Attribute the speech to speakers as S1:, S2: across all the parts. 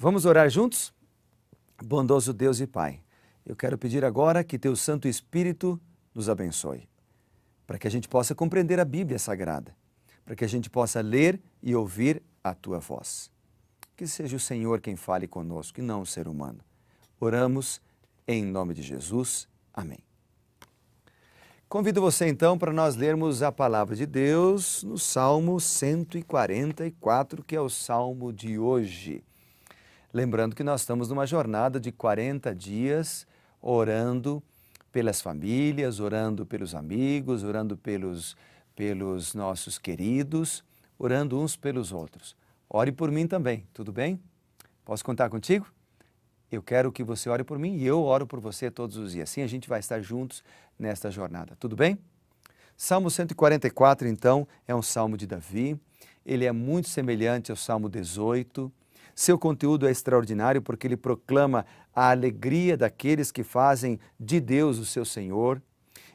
S1: Vamos orar juntos? Bondoso Deus e Pai, eu quero pedir agora que Teu Santo Espírito nos abençoe, para que a gente possa compreender a Bíblia Sagrada, para que a gente possa ler e ouvir a Tua voz. Que seja o Senhor quem fale conosco e não o ser humano. Oramos em nome de Jesus. Amém. Convido você então para nós lermos a palavra de Deus no Salmo 144, que é o Salmo de hoje. Lembrando que nós estamos numa jornada de 40 dias orando pelas famílias, orando pelos amigos, orando pelos nossos queridos, orando uns pelos outros. Ore por mim também, tudo bem? Posso contar contigo? Eu quero que você ore por mim e eu oro por você todos os dias. Assim a gente vai estar juntos nesta jornada, tudo bem? Salmo 144, então, é um salmo de Davi. Ele é muito semelhante ao Salmo 18. Seu conteúdo é extraordinário porque ele proclama a alegria daqueles que fazem de Deus o seu Senhor.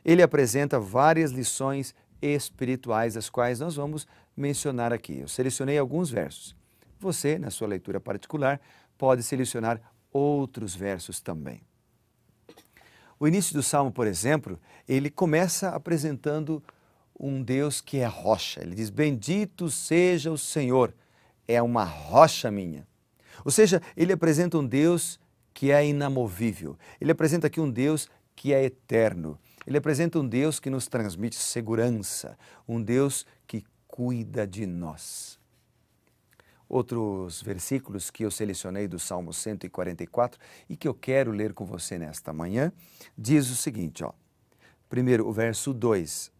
S1: Ele apresenta várias lições espirituais, as quais nós vamos mencionar aqui. Eu selecionei alguns versos. Você, na sua leitura particular, pode selecionar outros versos também. O início do Salmo, por exemplo, ele começa apresentando um Deus que é rocha. Ele diz, bendito seja o Senhor, é uma rocha minha. Ou seja, ele apresenta um Deus que é inamovível. Ele apresenta aqui um Deus que é eterno. Ele apresenta um Deus que nos transmite segurança, um Deus que cuida de nós. Outros versículos que eu selecionei do Salmo 144 e que eu quero ler com você nesta manhã, diz o seguinte, primeiro o verso 2,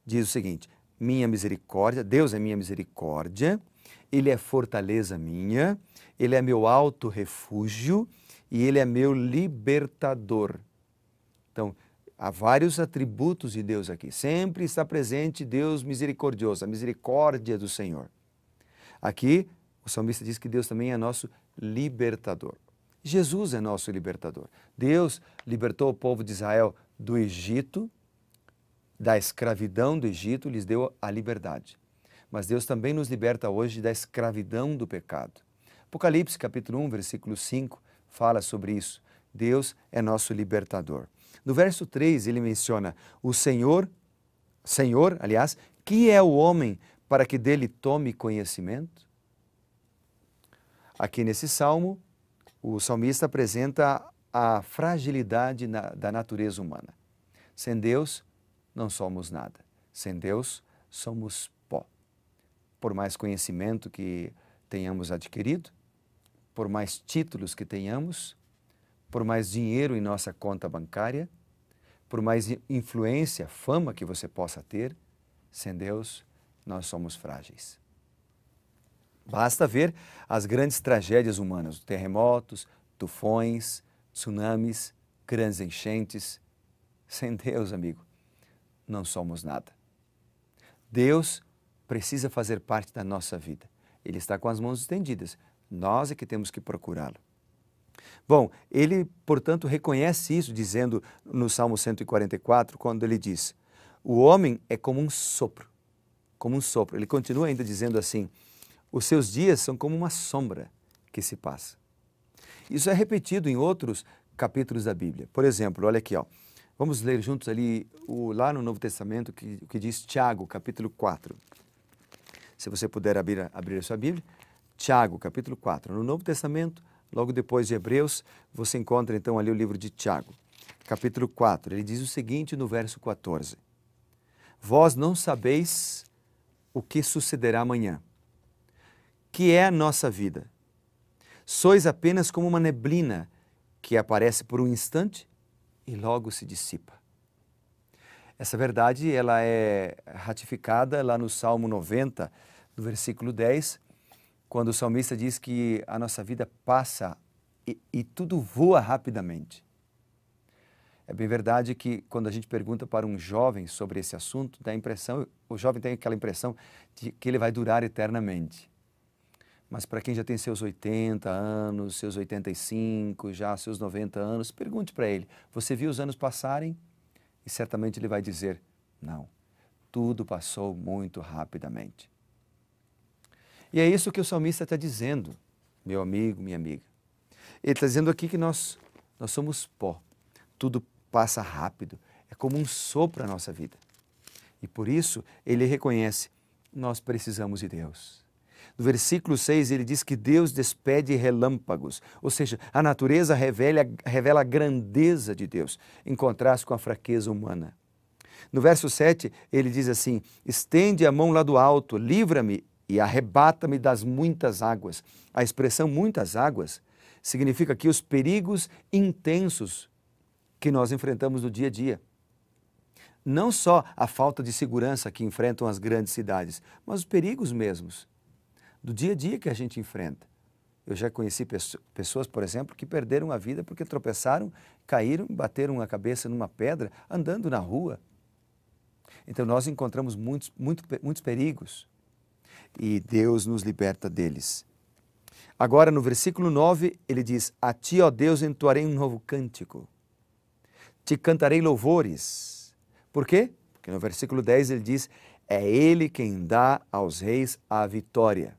S1: diz o seguinte, minha misericórdia, Deus é minha misericórdia, Ele é fortaleza minha, Ele é meu alto refúgio e Ele é meu libertador. Então, há vários atributos de Deus aqui. Sempre está presente Deus misericordioso, a misericórdia do Senhor. Aqui, o salmista diz que Deus também é nosso libertador. Jesus é nosso libertador. Deus libertou o povo de Israel do Egito, da escravidão do Egito, lhes deu a liberdade. Mas Deus também nos liberta hoje da escravidão do pecado. Apocalipse capítulo 1, versículo 5, fala sobre isso. Deus é nosso libertador. No verso 3, ele menciona o Senhor, aliás, que é o homem para que dele tome conhecimento? Aqui nesse salmo, o salmista apresenta a fragilidade da natureza humana. Sem Deus, não somos nada. Sem Deus, somos pó. Por mais conhecimento que tenhamos adquirido, por mais títulos que tenhamos, por mais dinheiro em nossa conta bancária, por mais influência, fama que você possa ter, sem Deus, nós somos frágeis. Basta ver as grandes tragédias humanas, terremotos, tufões, tsunamis, grandes enchentes. Sem Deus, amigo, não somos nada. Deus precisa fazer parte da nossa vida. Ele está com as mãos estendidas. Nós é que temos que procurá-lo. Bom, ele, portanto, reconhece isso, dizendo no Salmo 144, quando ele diz, o homem é como um sopro, como um sopro. Ele continua ainda dizendo assim, os seus dias são como uma sombra que se passa. Isso é repetido em outros capítulos da Bíblia. Por exemplo, olha aqui, vamos ler juntos ali lá no Novo Testamento, que diz Tiago, capítulo 4. Se você puder abrir a sua Bíblia, Tiago, capítulo 4. No Novo Testamento, logo depois de Hebreus, você encontra então ali o livro de Tiago, capítulo 4. Ele diz o seguinte no verso 14. Vós não sabeis o que sucederá amanhã, que é a nossa vida. Sois apenas como uma neblina que aparece por um instante e logo se dissipa. Essa verdade ela é ratificada lá no Salmo 90, no versículo 10, quando o salmista diz que a nossa vida passa e tudo voa rapidamente. É bem verdade que quando a gente pergunta para um jovem sobre esse assunto, o jovem tem aquela impressão de que ele vai durar eternamente. Mas para quem já tem seus 80 anos, seus 85, já seus 90 anos, pergunte para ele, você viu os anos passarem? E certamente ele vai dizer, não, tudo passou muito rapidamente. E é isso que o salmista está dizendo, meu amigo, minha amiga. Ele está dizendo aqui que nós somos pó. Tudo passa rápido. É como um sopro na nossa vida. E por isso ele reconhece, nós precisamos de Deus. No versículo 6 ele diz que Deus despede relâmpagos, ou seja, a natureza revela a grandeza de Deus, em contraste com a fraqueza humana. No verso 7 ele diz assim, estende a mão lá do alto, livra-me e arrebata-me das muitas águas. A expressão muitas águas significa aqui os perigos intensos que nós enfrentamos no dia a dia. Não só a falta de segurança que enfrentam as grandes cidades, mas os perigos mesmos do dia a dia que a gente enfrenta. Eu já conheci pessoas, por exemplo, que perderam a vida porque tropeçaram, caíram, bateram a cabeça numa pedra andando na rua. Então nós encontramos muitos perigos e Deus nos liberta deles. Agora no versículo 9 ele diz, a ti, ó Deus, entoarei um novo cântico, te cantarei louvores. Por quê? Porque no versículo 10 ele diz, é Ele quem dá aos reis a vitória.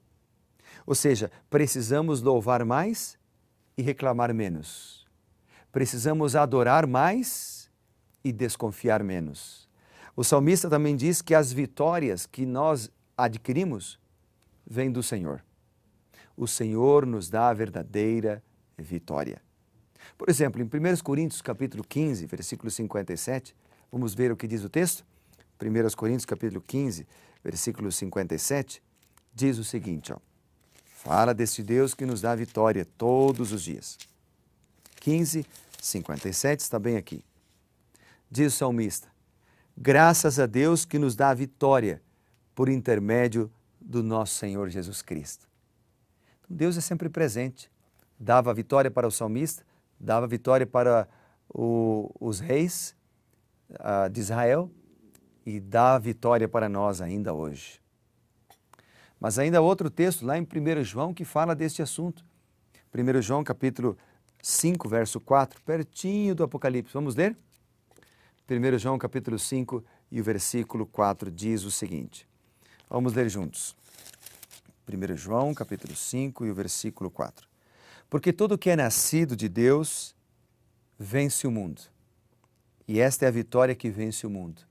S1: Ou seja, precisamos louvar mais e reclamar menos. Precisamos adorar mais e desconfiar menos. O salmista também diz que as vitórias que nós adquirimos vêm do Senhor. O Senhor nos dá a verdadeira vitória. Por exemplo, em 1 Coríntios capítulo 15, versículo 57, vamos ver o que diz o texto? 1 Coríntios capítulo 15, versículo 57, diz o seguinte, ó, fala desse Deus que nos dá vitória todos os dias. 15, 57 está bem aqui. Diz o salmista, graças a Deus que nos dá a vitória por intermédio do nosso Senhor Jesus Cristo. Então, Deus é sempre presente. Dava a vitória para o salmista, dava a vitória para os reis de Israel e dá a vitória para nós ainda hoje. Mas ainda há outro texto lá em 1 João que fala deste assunto. 1 João capítulo 5, verso 4, pertinho do Apocalipse. Vamos ler? 1 João capítulo 5 e o versículo 4 diz o seguinte. Vamos ler juntos. 1 João capítulo 5 e o versículo 4. Porque todo que é nascido de Deus vence o mundo. E esta é a vitória que vence o mundo,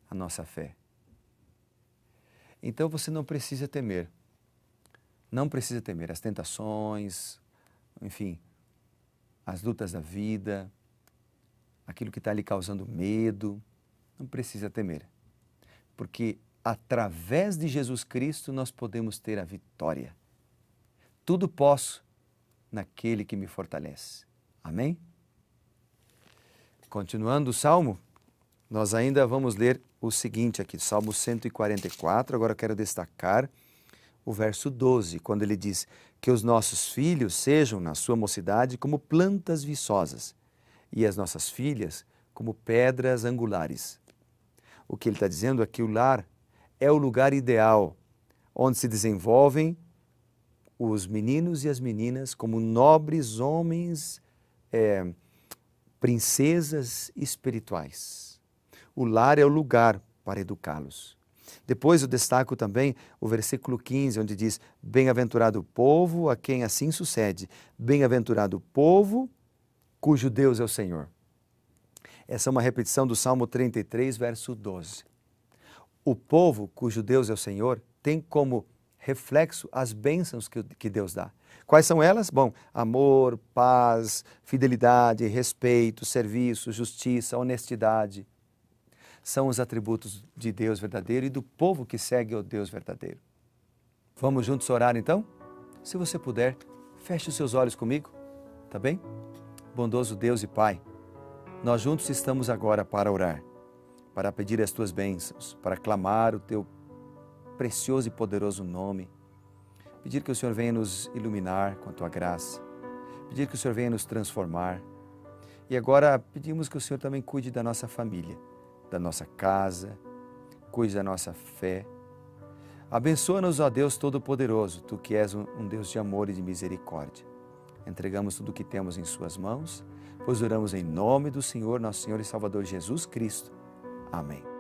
S1: a nossa fé. Então você não precisa temer. Não precisa temer as tentações, enfim, as lutas da vida, aquilo que está lhe causando medo. Não precisa temer. Porque através de Jesus Cristo nós podemos ter a vitória. Tudo posso naquele que me fortalece. Amém? Continuando o Salmo, nós ainda vamos ler o seguinte aqui, Salmo 144, agora eu quero destacar o verso 12, quando ele diz que os nossos filhos sejam, na sua mocidade, como plantas viçosas e as nossas filhas como pedras angulares. O que ele está dizendo é que o lar é o lugar ideal, onde se desenvolvem os meninos e as meninas como nobres homens, princesas espirituais. O lar é o lugar para educá-los. Depois eu destaco também o versículo 15, onde diz, bem-aventurado o povo a quem assim sucede, bem-aventurado o povo cujo Deus é o Senhor. Essa é uma repetição do Salmo 33, verso 12. O povo cujo Deus é o Senhor tem como reflexo as bênçãos que Deus dá. Quais são elas? Bom, amor, paz, fidelidade, respeito, serviço, justiça, honestidade. São os atributos de Deus verdadeiro e do povo que segue o Deus verdadeiro. Vamos juntos orar então? Se você puder, feche os seus olhos comigo, tá bem? Bondoso Deus e Pai, nós juntos estamos agora para orar, para pedir as Tuas bênçãos, para clamar o Teu precioso e poderoso nome, pedir que o Senhor venha nos iluminar com a Tua graça, pedir que o Senhor venha nos transformar. E agora pedimos que o Senhor também cuide da nossa família, da nossa casa, cuide da nossa fé. Abençoa-nos, ó Deus Todo-Poderoso, Tu que és um Deus de amor e de misericórdia. Entregamos tudo o que temos em Suas mãos, pois oramos em nome do Senhor, nosso Senhor e Salvador Jesus Cristo. Amém.